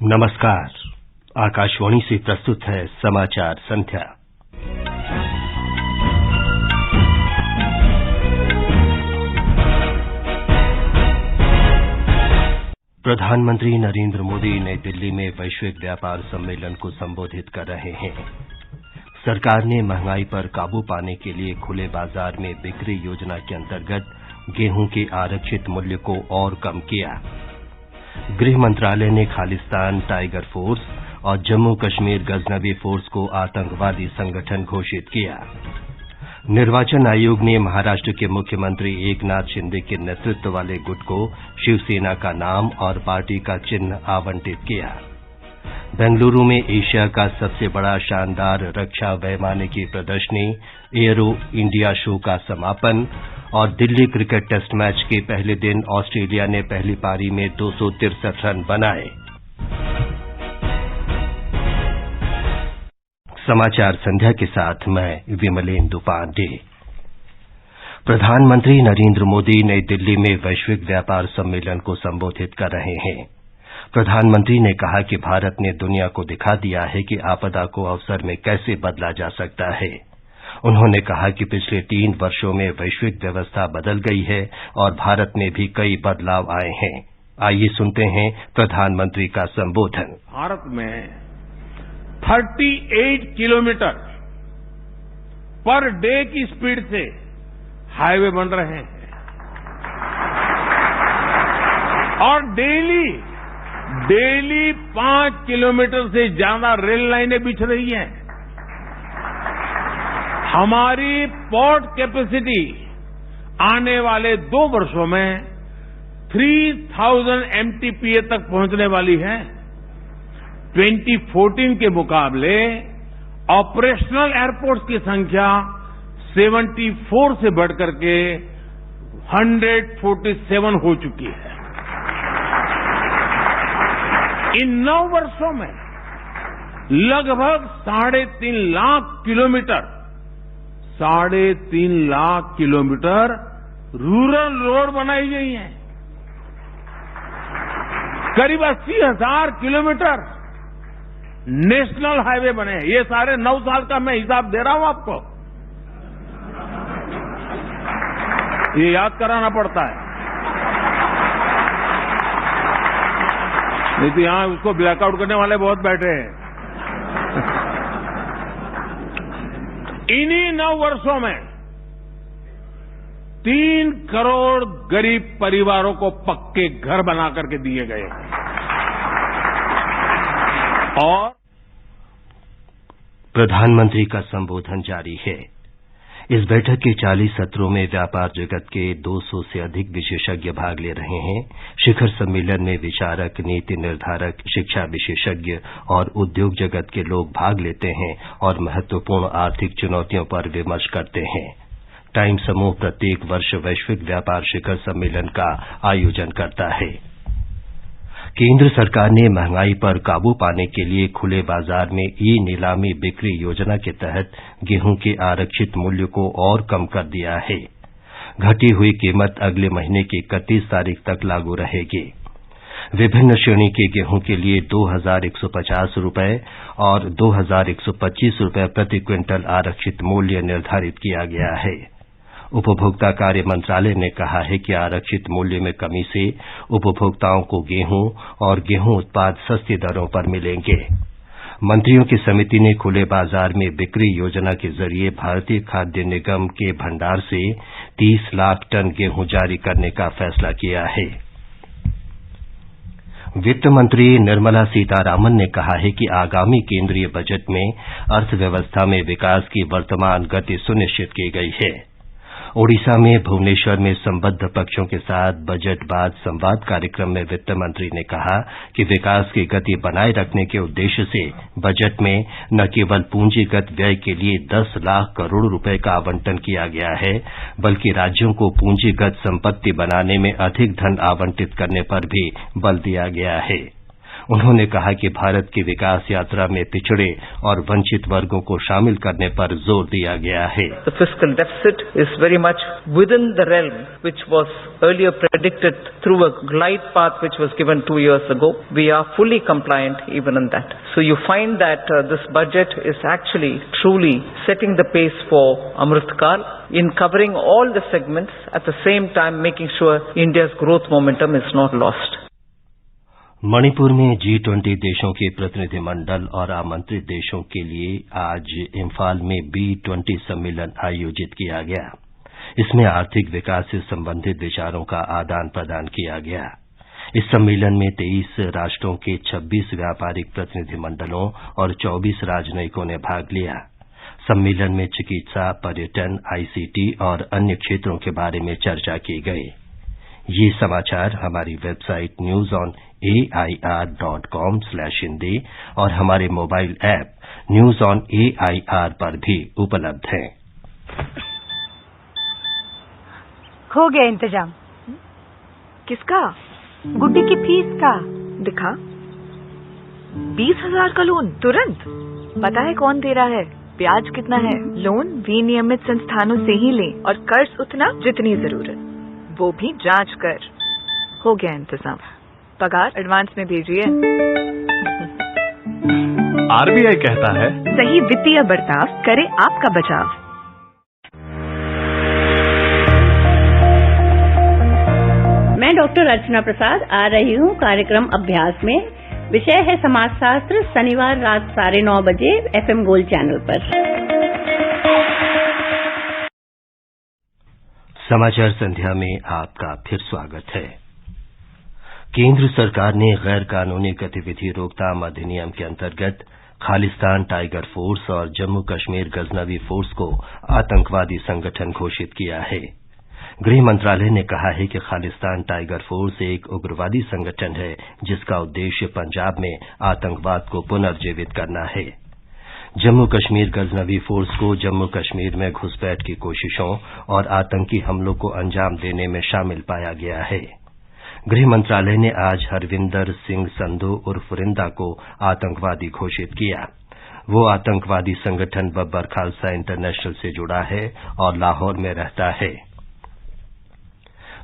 नमस्कार। आकाशवाणी से प्रस्तुत है समाचार संध्या। प्रधानमंत्री नरेंद्र मोदी नई दिल्ली में वैश्विक व्यापार सम्मेलन को संबोधित कर रहे हैं। सरकार ने महंगाई पर काबू पाने के लिए खुले बाजार में बिक्री योजना के अंतर्गत गेहूं के आरक्षित मूल्य को और कम किया। गृह मंत्रालय ने खालिस्तान टाइगर फोर्स और जम्मू कश्मीर गजनवी फोर्स को आतंकवादी संगठन घोषित किया। निर्वाचन आयोग ने महाराष्ट्र के मुख्यमंत्री एकनाथ शिंदे के नेतृत्व वाले गुट को शिवसेना का नाम और पार्टी का चिन्ह आवंटित किया। बेंगलुरु में एशिया का सबसे बड़ा शानदार रक्षा वैमानिकी प्रदर्शनी एयरो इंडिया शो का समापन और दिल्ली क्रिकेट टेस्ट मैच के पहले दिन ऑस्ट्रेलिया ने पहली पारी में 263 रन बनाए। समाचार संध्या के साथ मैं विमलेंदु पांडे। प्रधानमंत्री नरेंद्र मोदी नई दिल्ली में वैश्विक व्यापार सम्मेलन को संबोधित कर रहे हैं। प्रधानमंत्री ने कहा कि भारत ने दुनिया को दिखा दिया है कि आपदा को अवसर में कैसे बदला जा सकता है। उन्होंने कहा कि पिछले 3 वर्षों में वैश्विक व्यवस्था बदल गई है और भारत में भी कई बदलाव आए हैं। आइए सुनते हैं प्रधानमंत्री का संबोधन। भारत में 38 किलोमीटर पर डे की स्पीड से हाईवे बन रहे हैं और डेली 5 किलोमीटर से ज्यादा रेल लाइनें बिछ रही हैं। हमारी पोर्ट कैपेसिटी आने वाले 2 वर्षों में 3000 MTPA तक पहुंचने वाली है। 2014 के मुकाबले ऑपरेशनल एयरपोर्ट्स की संख्या 74 से बढ़कर के 147 हो चुकी है। इन 9 वर्षों में लगभग 3.5 लाख किलोमीटर रूरल रोड बनाई गई हैं। करीब 80,000 किलोमीटर नेशनल हाईवे बने हैं। ये सारे 9 साल का मैं हिसाब दे रहा हूं आपको, ये याद कराना पड़ता है, नहीं तो यहां उसको ब्लैकआउट करने वाले बहुत बैठे हैं। इन्हीं 9 वर्षों में 3 करोड़ गरीब परिवारों को पक्के घर बना करके दिए गए और प्रधानमंत्री का संबोधन जारी है। इस बैठक के 40 सत्रों में व्यापार जगत के 200 से अधिक विशेषज्ञ भाग ले रहे हैं। शिखर सम्मेलन में विचारक, नीति निर्धारक, शिक्षा विशेषज्ञ और उद्योग जगत के लोग भाग लेते हैं और महत्वपूर्ण आर्थिक चुनौतियों पर विमर्श करते हैं। टाइम समूह प्रत्येक वर्ष वैश्विक व्यापार शिखर सम्मेलन का आयोजन करता है। केंद्र सरकार ने महंगाई पर काबू पाने के लिए खुले बाजार में ई नीलामी बिक्री योजना के तहत गेहूं के आरक्षित मूल्य को और कम कर दिया है। घटी हुई कीमत अगले महीने की 31 तारीख तक लागू रहेगी। विभिन्न श्रेणी के गेहूं के लिए 2,150 रुपये और 2,125 रुपये प्रति क्विंटल आरक्षित मूल्य निर्धारित किया गया है। उपभोक्ता कार्य मंत्रालय ने कहा है कि आरक्षित मूल्य में कमी से उपभोक्ताओं को गेहूं और गेहूं उत्पाद सस्ती दरों पर मिलेंगे। मंत्रियों की समिति ने खुले बाजार में बिक्री योजना के जरिए भारतीय खाद्य निगम के भंडार से 30 लाख टन गेहूं जारी करने का फैसला किया है। वित्त मंत्री निर्मला सीतारामन ने कहा है कि आगामी केंद्रीय बजट में अर्थव्यवस्था में विकास की वर्तमान गति सुनिश्चित की गई है। ओडिशा में भुवनेश्वर में संबद्ध पक्षों के साथ बजट बाद संवाद कार्यक्रम में वित्त मंत्री ने कहा कि विकास की गति बनाए रखने के उद्देश्य से बजट में न केवल पूंजीगत व्यय के लिए 10 लाख करोड़ रुपए का आवंटन किया गया है, बल्कि राज्यों को पूंजीगत संपत्ति बनाने में अधिक धन आवंटित करने पर भी बल दिया गया है। उन्होंने कहा कि भारत की विकास यात्रा में पिछड़े और वंचित वर्गों को शामिल करने पर जोर दिया गया है। The fiscal deficit is very much within the realm which was earlier predicted through a glide path which was given 2 years ago. We are fully compliant even in that. So you find that this budget is actually truly setting the pace for Amrit Kaal in covering all the segments, at the same time making sure India's growth momentum is not lost. Manipur में G20 देशों के प्रतिनिधिमंडल और आमंत्रित देशों के लिए आज इम्फाल में B20 सम्मेलन आयोजित किया गया। इसमें आर्थिक विकास से संबंधित विचारों का आदान प्रदान किया गया। इस सम्मेलन में 23 राष्ट्रों के 26 व्यापारिक प्रतिनिधिमंडलों और 24 राजनयिकों ने भाग लिया। सम्मेलन में चिकित्सा, पर्यटन, ICT और अन्य क्षेत्रों के बारे में चर्चा की गई। ये समाचार हमारी वेबसाइट newsonair.com/हिंदी और हमारे mobile app news on AIR पर भी उपलब्ध है। हो गया इंतजाम। किसका? गुड्डी की फीस का। दिखा। 20,000 का लोन तुरंत। पता है कौन दे रहा है, ब्याज कितना है? लोन विनियमित संस्थानों से ही लें और कर्ज उतना जितनी जरूरत, वो भी जांच कर। हो गया इंतजाम। पगार एडवांस में भेजिए। RBI कहता है, सही वित्तीय बर्ताव करे आपका बचाव। मैं डॉक्टर अर्चना प्रसाद आ रही हूँ कार्यक्रम अभ्यास में। विषय है समाजशास्त्र, शनिवार रात 9:30 बजे FM गोल्ड चैनल पर। समाचार संध्या में आपका फिर स्वागत है। केंद्र सरकार ने गैर कानूनी गतिविधि रोकथाम अधिनियम के अंतर्गत खालिस्तान टाइगर फोर्स और जम्मू कश्मीर गजनवी फोर्स को आतंकवादी संगठन घोषित किया है। गृह मंत्रालय ने कहा है कि खालिस्तान टाइगर फोर्स एक उग्रवादी संगठन है जिसका उद्देश्य पंजाब में आतंकवाद को पुनर्जीवित करना है। जम्मू कश्मीर गजनवी फोर्स को जम्मू कश्मीर में घुसपैठ की कोशिशों और आतंकी हमलों को अंजाम देने में शामिल पाया गया है। गृह मंत्रालय ने आज हरविंदर सिंह संधू उर्फ रिंदा को आतंकवादी घोषित किया। वो आतंकवादी संगठन बब्बर खालसा इंटरनेशनल से जुड़ा है और लाहौर में रहता है।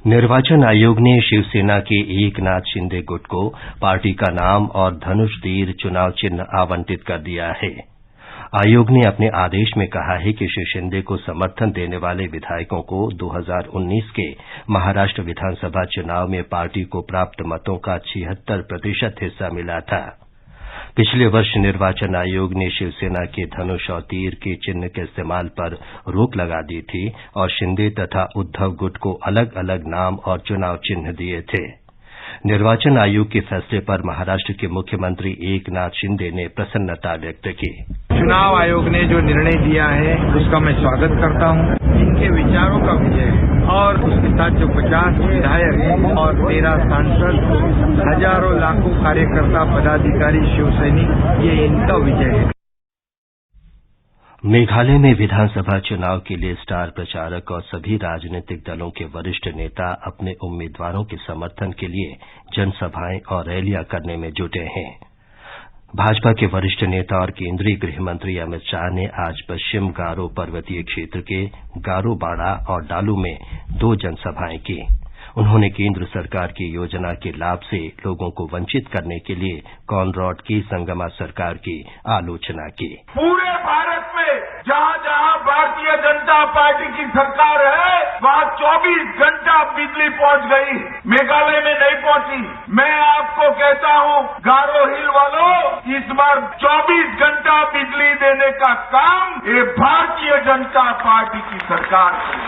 निर्वाचन आयोग ने शिवसेना के एकनाथ शिंदे गुट को पार्टी का नाम और धनुष तीर चुनाव चिन्ह आवंटित कर दिया है। आयोग ने अपने आदेश में कहा है कि श्री शिंदे को समर्थन देने वाले विधायकों को 2019 के महाराष्ट्र विधानसभा चुनाव में पार्टी को प्राप्त मतों का 76% हिस्सा मिला था। पिछले वर्ष निर्वाचन आयोग ने शिवसेना के धनुष और तीर के चिन्ह के इस्तेमाल पर रोक लगा दी थी और शिंदे तथा उद्धव गुट को अलग अलग नाम और चुनाव चिन्ह दिए थे। निर्वाचन आयोग के फैसले पर महाराष्ट्र के मुख्यमंत्री एकनाथ शिंदे ने प्रसन्नता व्यक्त की। चुनाव आयोग ने जो निर्णय दिया है उसका मैं स्वागत करता हूं। इनके विचारों का विजय है और उसके साथ जो 50 विधायक और 13 सांसद, हजारों लाखों कार्यकर्ता, पदाधिकारी, शिव सैनिक, ये इनका विजय है। मेघालय में विधानसभा चुनाव के लिए स्टार प्रचारक और सभी राजनीतिक दलों के वरिष्ठ नेता अपने उम्मीदवारों के समर्थन के लिए जनसभाएं और रैलियां करने में जुटे हैं। भाजपा के वरिष्ठ नेता और केंद्रीय गृह मंत्री अमित शाह ने आज पश्चिम गारो पर्वतीय क्षेत्र के गारो बाड़ा और डालू में 2 जनसभाएं की। उन्होंने केंद्र सरकार की योजना के लाभ से लोगों को वंचित करने के लिए कॉनरॉड की संगमा सरकार की आलोचना की। पूरे भारत में जहां जहां भारतीय जनता पार्टी की सरकार है वहां 24 घंटा बिजली पहुंच गई, मेघालय में नहीं पहुंची। मैं आपको कहता हूं गारो हिल वालों, इस बार 24 घंटा बिजली देने का काम ये भारतीय जनता पार्टी की सरकार की।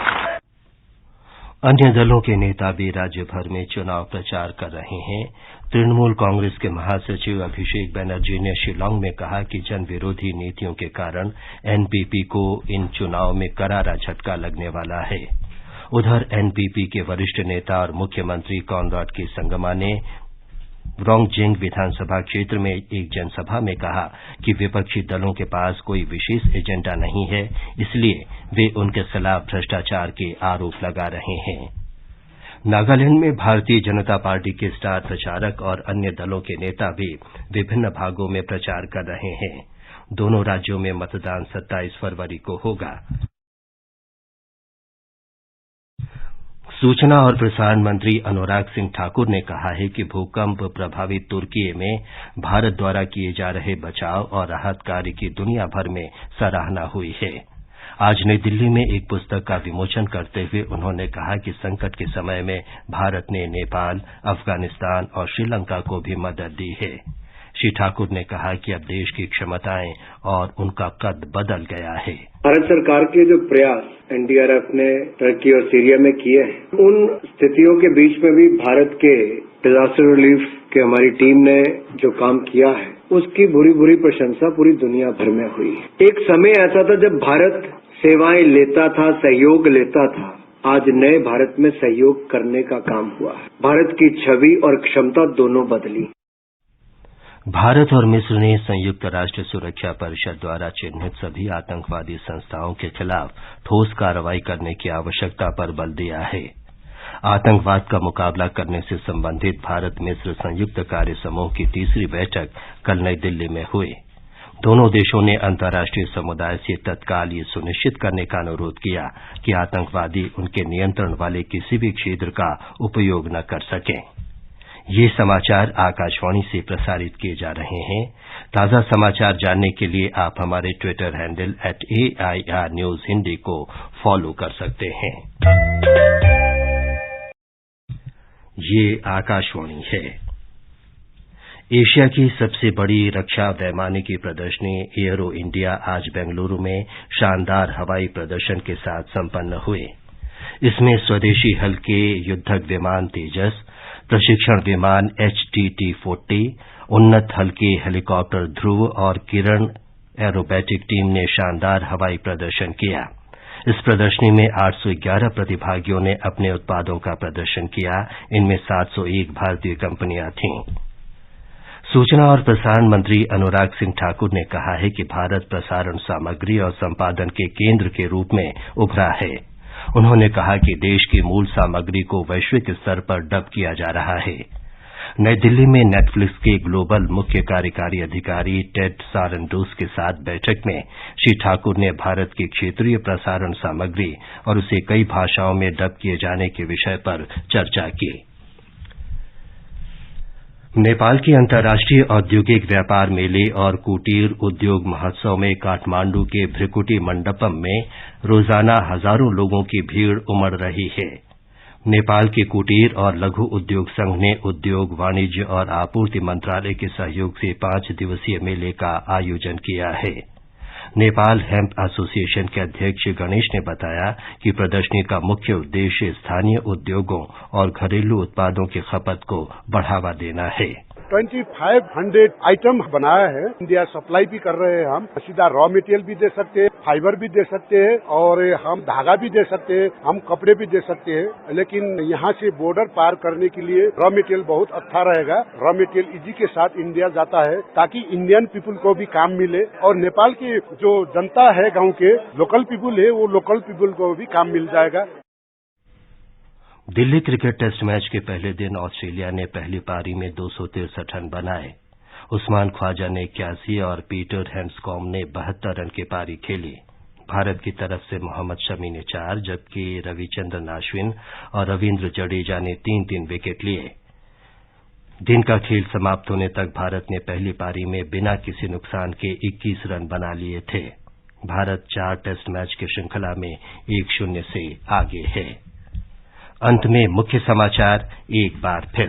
अन्य दलों के नेता भी राज्य भर में चुनाव प्रचार कर रहे हैं। तृणमूल कांग्रेस के महासचिव अभिषेक बनर्जी ने शिलांग में कहा कि जन विरोधी नीतियों के कारण एनपीपी को इन चुनाव में करारा झटका लगने वाला है। उधर एनपीपी के वरिष्ठ नेता और मुख्यमंत्री कॉनरॉड के संगमा ने रोंगजिंग विधानसभा क्षेत्र में एक जनसभा में कहा कि विपक्षी दलों के पास कोई विशेष एजेंडा नहीं है, इसलिए वे उनके खिलाफ भ्रष्टाचार के आरोप लगा रहे हैं। नागालैंड में भारतीय जनता पार्टी के स्टार प्रचारक और अन्य दलों के नेता भी विभिन्न भागों में प्रचार कर रहे हैं। दोनों राज्यों में मतदान 27 फरवरी को होगा। सूचना और प्रसारण मंत्री अनुराग सिंह ठाकुर ने कहा है कि भूकंप प्रभावित तुर्की में भारत द्वारा किए जा रहे बचाव और राहत कार्य की दुनिया भर में सराहना हुई है। आज नई दिल्ली में एक पुस्तक का विमोचन करते हुए उन्होंने कहा कि संकट के समय में भारत ने नेपाल, अफगानिस्तान और श्रीलंका को भी मदद दी है। श्री ठाकुर ने कहा कि अब देश की क्षमताएं और उनका कद बदल गया है। भारत सरकार के जो प्रयास एनडीआरएफ ने टर्की और सीरिया में किए हैं, उन स्थितियों के बीच में भी भारत के डिजास्टर रिलीफ के हमारी टीम ने जो काम किया है, उसकी बुरी प्रशंसा पूरी दुनिया भर में हुई है। एक समय ऐसा था जब भारत सेवाएं लेता था, सहयोग लेता था। आज नए भारत में सहयोग करने का काम हुआ है। भारत की छवि और क्षमता दोनों बदली। भारत और मिस्र ने संयुक्त राष्ट्र सुरक्षा परिषद द्वारा चिन्हित सभी आतंकवादी संस्थाओं के खिलाफ ठोस कार्रवाई करने की आवश्यकता पर बल दिया है। आतंकवाद का मुकाबला करने से संबंधित भारत मिस्र संयुक्त कार्य समूह की तीसरी बैठक कल नई दिल्ली में हुई। दोनों देशों ने अंतर्राष्ट्रीय समुदाय से तत्काल ये सुनिश्चित करने का अनुरोध किया कि आतंकवादी उनके नियंत्रण वाले किसी भी क्षेत्र का उपयोग न कर सकें। ये समाचार आकाशवाणी से प्रसारित किए जा रहे हैं। ताजा समाचार जानने के लिए आप हमारे Twitter handle @AIR News Hindi को फॉलो कर सकते हैं। ये आकाशवाणी है। एशिया की सबसे बड़ी रक्षा वैमानिकी प्रदर्शनी एयरो इंडिया आज बेंगलुरु में शानदार हवाई प्रदर्शन के साथ संपन्न हुई। इसमें स्वदेशी हल्के युद्धक विमान तेजस, प्रशिक्षण विमान HTT-40, उन्नत हल्के हेलीकॉप्टर ध्रुव और किरण एरोबैटिक टीम ने शानदार हवाई प्रदर्शन किया। इस प्रदर्शनी में 811 प्रतिभागियों ने अपने उत्पादों का प्रदर्शन किया। इनमें 701 भारतीय कंपनियां थीं। सूचना और प्रसारण मंत्री अनुराग सिंह ठाकुर ने कहा है कि भारत प्रसारण सामग्री और संपादन के केंद्र के रूप में उभरा है। उन्होंने कहा कि देश की मूल सामग्री को वैश्विक स्तर पर डब किया जा रहा है। नई दिल्ली में नेटफ्लिक्स के ग्लोबल मुख्य कार्यकारी अधिकारी टेड सारंडोस के साथ बैठक में श्री ठाकुर ने भारत की क्षेत्रीय प्रसारण सामग्री और उसे कई भाषाओं में डब किए जाने के विषय पर चर्चा की। नेपाल के अंतर्राष्ट्रीय औद्योगिक व्यापार मेले और कुटीर उद्योग महोत्सव में काठमांडू के भ्रिकुटी मंडपम में रोजाना हजारों लोगों की भीड़ उमड़ रही है। नेपाल के कुटीर और लघु उद्योग संघ ने उद्योग, वाणिज्य और आपूर्ति मंत्रालय के सहयोग से 5 दिवसीय मेले का आयोजन किया है। नेपाल हेम्प एसोसिएशन के अध्यक्ष गणेश ने बताया कि प्रदर्शनी का मुख्य उद्देश्य स्थानीय उद्योगों और घरेलू उत्पादों की खपत को बढ़ावा देना है। 2500 आइटम बनाया है। इंडिया सप्लाई भी कर रहे हैं। हम सीधा रॉ मटेरियल भी दे सकते हैं, फाइबर भी दे सकते हैं और हम धागा भी दे सकते हैं, हम कपड़े भी दे सकते हैं। लेकिन यहाँ से बॉर्डर पार करने के लिए रॉ मटेरियल बहुत अच्छा रहेगा। रॉ मटेरियल इजी के साथ इंडिया जाता है ताकि इंडियन पीपुल को भी काम मिले और नेपाल की जो जनता है, गाँव के लोकल पीपुल है, वो लोकल पीपुल को भी काम मिल जाएगा। दिल्ली क्रिकेट टेस्ट मैच के पहले दिन ऑस्ट्रेलिया ने पहली पारी में 263 रन बनाए। उस्मान ख्वाजा ने 81 और पीटर हैंड्सकॉम्ब ने 72 रन की पारी खेली। भारत की तरफ से मोहम्मद शमी ने 4 जबकि रविचंद्रन अश्विन और रविंद्र जडेजा ने 3-3 विकेट लिए। दिन का खेल समाप्त होने तक भारत ने पहली पारी में बिना किसी नुकसान के 21 रन बना लिए थे। भारत 4 टेस्ट मैच की श्रृंखला में 1-0 से आगे है। अंत में मुख्य समाचार एक बार फिर।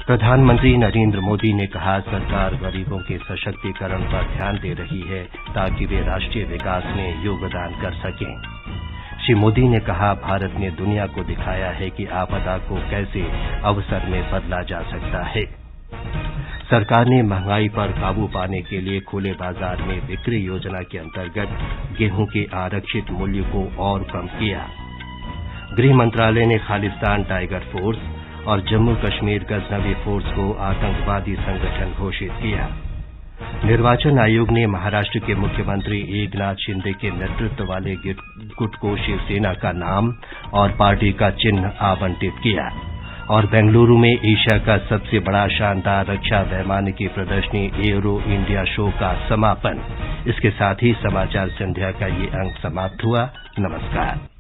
प्रधानमंत्री नरेंद्र मोदी ने कहा, सरकार गरीबों के सशक्तिकरण पर ध्यान दे रही है ताकि वे राष्ट्रीय विकास में योगदान कर सकें। श्री मोदी ने कहा, भारत ने दुनिया को दिखाया है कि आपदा को कैसे अवसर में बदला जा सकता है। सरकार ने महंगाई पर काबू पाने के लिए खुले बाजार में बिक्री योजना के अंतर्गत गेहूं के आरक्षित मूल्य को और कम किया। गृह मंत्रालय ने खालिस्तान टाइगर फोर्स और जम्मू कश्मीर गजनवी फोर्स को आतंकवादी संगठन घोषित किया। निर्वाचन आयोग ने महाराष्ट्र के मुख्यमंत्री एकनाथ शिंदे के नेतृत्व वाले गुट को शिवसेना का नाम और पार्टी का चिन्ह आवंटित किया। और बेंगलुरु में एशिया का सबसे बड़ा शानदार रक्षा वैमानिकी प्रदर्शनी एरो इंडिया शो का समापन। इसके साथ ही समाचार संध्या का ये अंक समाप्त हुआ। नमस्कार।